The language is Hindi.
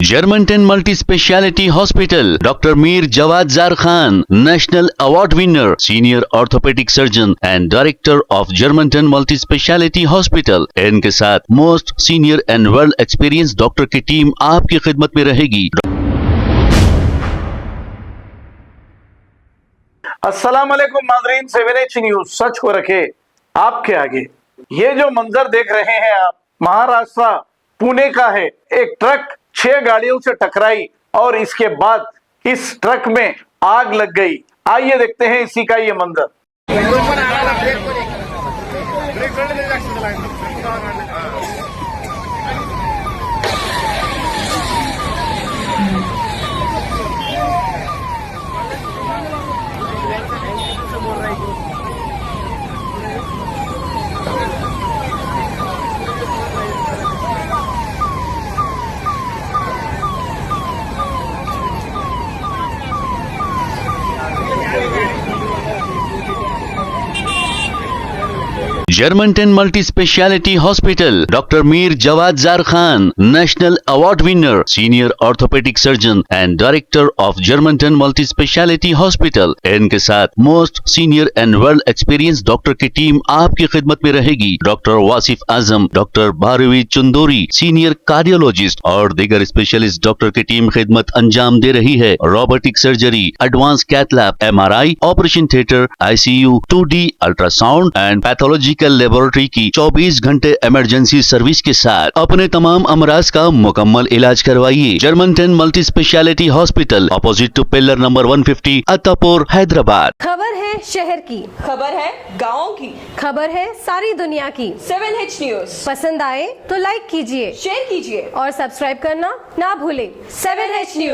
Germantown Multi Speciality Hospital, Dr. Mir Jawad Zar Khan, National Award winner, Senior Orthopedic Surgeon and Director of Germantown Multi Speciality Hospital। इनके साथ most senior and world experience doctor की टीम आपकी खिदमत में रहेगी। अस्सलाम वालेकुम नाज़रीन, 7H न्यूज सच को रखे आपके आगे। ये जो मंजर देख रहे हैं आप, महाराष्ट्र पुणे का है। एक ट्रक 6 गाड़ियों से टकराई और इसके बाद इस ट्रक में आग लग गई। आइए देखते हैं इसी का ये मंजर। Germantown Multi Speciality Hospital, Dr. Mir Jawad Zar Khan, National Award winner, Senior Orthopedic Surgeon and Director of Germantown Multi Speciality Hospital। इनके साथ most senior and world experience doctor की टीम आपकी खिदमत में रहेगी। Doctor Wasif Azam, doctor Bharvi Chandori, senior cardiologist और दीगर स्पेशलिस्ट डॉक्टर की टीम खिदमत अंजाम दे रही है। Robotic surgery, advance cath lab, MRI, operation theatre, ICU, 2D ultrasound and pathological laboratory की 24 घंटे इमरजेंसी सर्विस के साथ अपने तमाम अमराज का मुकम्मल इलाज करवाइए। Germanten multi speciality hospital, opposite to pillar number 150, Attapur, Hyderabad. खबर है शहर की, खबर है गाँव की, खबर है सारी दुनिया की। 7H न्यूज पसंद आए तो लाइक कीजिए, शेयर कीजिए और सब्सक्राइब करना ना भूलें। 7H news.